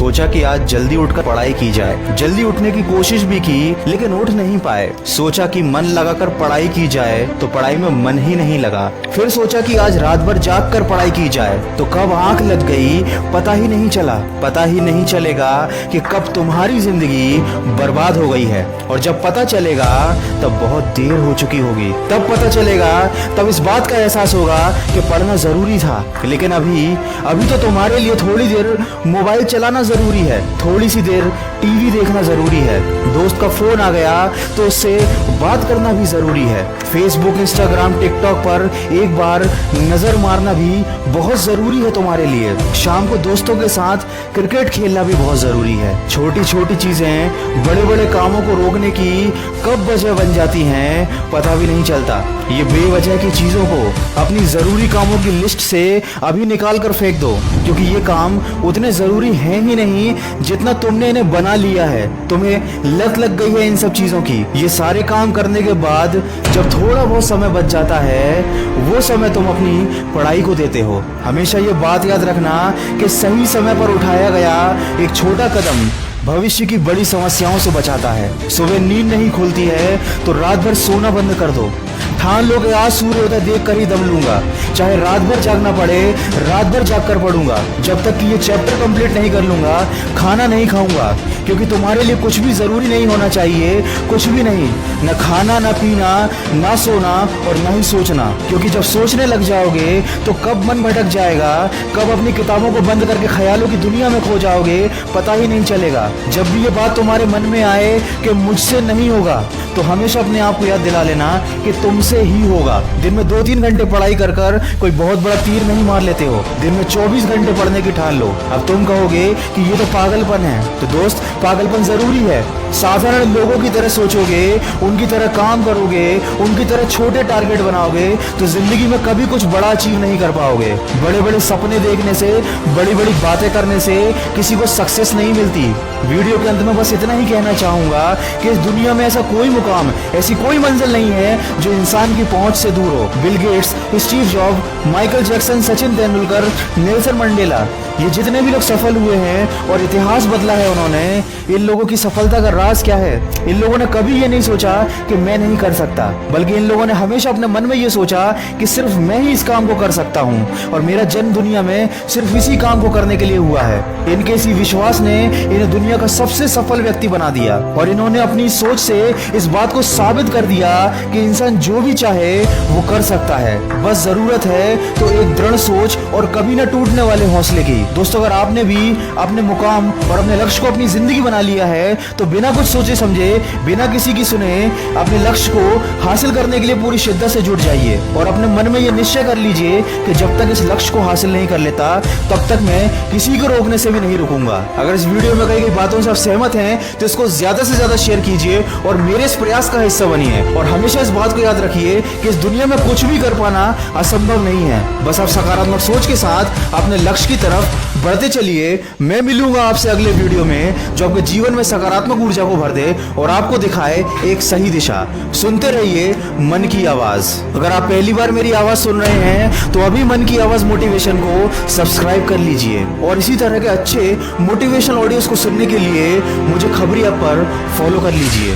सोचा कि आज जल्दी उठकर पढ़ाई की जाए। जल्दी उठने की कोशिश भी की लेकिन उठ नहीं पाए। सोचा कि मन लगाकर पढ़ाई की जाए तो पढ़ाई में मन ही नहीं लगा। फिर सोचा कि आज रात भर जाग कर पढ़ाई की जाए तो कब आंख लग गई पता ही नहीं चला। पता ही नहीं चलेगा कि कब तुम्हारी जिंदगी बर्बाद हो गई है, और जब पता चलेगा तब बहुत देर हो चुकी होगी। तब पता चलेगा, तब इस बात का एहसास होगा कि पढ़ना जरूरी था। लेकिन अभी तो तुम्हारे लिए थोड़ी देर मोबाइल चलाना जरूरी है, थोड़ी सी देर टीवी देखना जरूरी है, दोस्त का फोन आ गया तो उससे बात करना भी जरूरी है, फेसबुक इंस्टाग्राम टिकटॉक पर एक बार नजर मारना भी बहुत जरूरी है तुम्हारे लिए। शाम को दोस्तों के साथ क्रिकेट खेलना भी बहुत जरूरी है। छोटी छोटी चीजें बड़े बड़े कामों को रोकने की कब वजह बन जाती हैं पता भी नहीं चलता। ये बेवजह की चीजों को अपनी जरूरी कामों की लिस्ट से अभी निकाल कर फेंक दो, क्योंकि ये काम उतने जरूरी हैं ही नहीं जितना तुमने इन्हें बना लिया है। तुम्हें लत लग गई है इन सब चीजों की। ये सारे काम करने के बाद जब थोड़ा बहुत समय बच जाता है वो समय तुम अपनी पढ़ाई को देते हो। हमेशा ये बात याद रखना कि सही समय पर उठाया गया एक छोटा कदम भविष्य की बड़ी समस्याओं से बचाता है। सुबह नींद नहीं खुलती है तो रात भर सोना बंद कर दो। ठान लो कि आज सूर्योदय देख कर ही दम लूंगा, चाहे रात भर जागना पड़े रात भर जाग कर पढ़ूंगा। जब तक कि ये चैप्टर कंप्लीट नहीं कर लूंगा खाना नहीं खाऊंगा, क्योंकि तुम्हारे लिए कुछ भी जरूरी नहीं होना चाहिए, कुछ भी नहीं, न खाना न पीना न सोना और न ही सोचना। क्योंकि जब सोचने लग जाओगे तो कब मन भटक जाएगा, कब अपनी किताबों को बंद करके ख्यालों की दुनिया में खो जाओगे पता ही नहीं चलेगा। जब भी ये बात तुम्हारे मन में आए कि मुझसे नहीं होगा तो हमेशा अपने आप को याद दिला लेना कि तुमसे ही होगा। दिन में 2-3 घंटे पढ़ाई कर कोई बहुत बड़ा तीर नहीं मार लेते हो। दिन में 24 घंटे पढ़ने की ठान लो। अब तुम कहोगे कि ये तो पागलपन है, तो दोस्त पागलपन जरूरी है। साधारण लोगों की तरह सोचोगे, उनकी तरह काम करोगे, उनकी तरह छोटे टारगेट बनाओगे तो जिंदगी में कभी कुछ बड़ा अचीव नहीं कर पाओगे। बड़े बड़े सपने देखने से, बड़ी बड़ी बातें करने से किसी को सक्सेस नहीं मिलती। वीडियो के अंत में बस इतना ही कहना चाहूंगा कि इस दुनिया में ऐसा कोई मुकाम, ऐसी कोई मंजिल नहीं है जो इंसान की पहुंच से दूर हो। Bill Gates, Steve job, Michael Jackson, Sachin Tendulkar, Nelson Mandela, ये जितने भी लोग सफल हुए हैं और इतिहास बदला है उन्होंने, इन लोगों की सफलता का राज क्या है? इन लोगों ने कभी ये नहीं सोचा कि मैं नहीं कर सकता, बल्कि इन लोगों ने हमेशा अपने मन में ये सोचा कि सिर्फ मैं ही इस काम को कर सकता हूँ और मेरा जन्म दुनिया में सिर्फ इसी काम को करने के लिए हुआ है। इनके इसी विश्वास ने इन्हें दुनिया का सबसे सफल व्यक्ति बना दिया और इन्होंने अपनी सोच से इस बात को साबित कर दिया कि इंसान जो भी चाहे वो कर सकता है। बस जरूरत है तो एक दृढ़ सोच और कभी न टूटने वाले हौसले की। दोस्तों, अगर आपने भी अपने मुकाम और अपने लक्ष्य को अपनी जिंदगी बना लिया है तो बिना कुछ सोचे समझे, बिना किसी की सुने अपने लक्ष्य को हासिल करने के लिए पूरी शिद्दत से जुट जाइए और अपने मन में ये निश्चय कर लीजिए कि जब तक इस लक्ष्य को हासिल नहीं कर लेता तब तक मैं किसी को रोकने से भी नहीं रुकूंगा। अगर इस वीडियो में कही गई बातों से आप सहमत हैं तो इसको ज्यादा से ज्यादा शेयर कीजिए और मेरे इस प्रयास का हिस्सा बनिए। और हमेशा इस बात को याद रखिए कि इस दुनिया में कुछ भी कर पाना असंभव नहीं है। बस आप सकारात्मक सोच के साथ अपने लक्ष्य की तरफ बढ़ते चलिए। मैं मिलूंगा आपसे अगले वीडियो में जो आपके जीवन में सकारात्मक ऊर्जा को भर दे और आपको दिखाए एक सही दिशा। सुनते रहिए मन की आवाज। अगर आप पहली बार मेरी आवाज सुन रहे हैं तो अभी मन की आवाज मोटिवेशन को सब्सक्राइब कर लीजिए और इसी तरह के अच्छे मोटिवेशनल ऑडियोज को सुनने के लिए मुझे खबरी ऐप पर फॉलो कर लीजिए।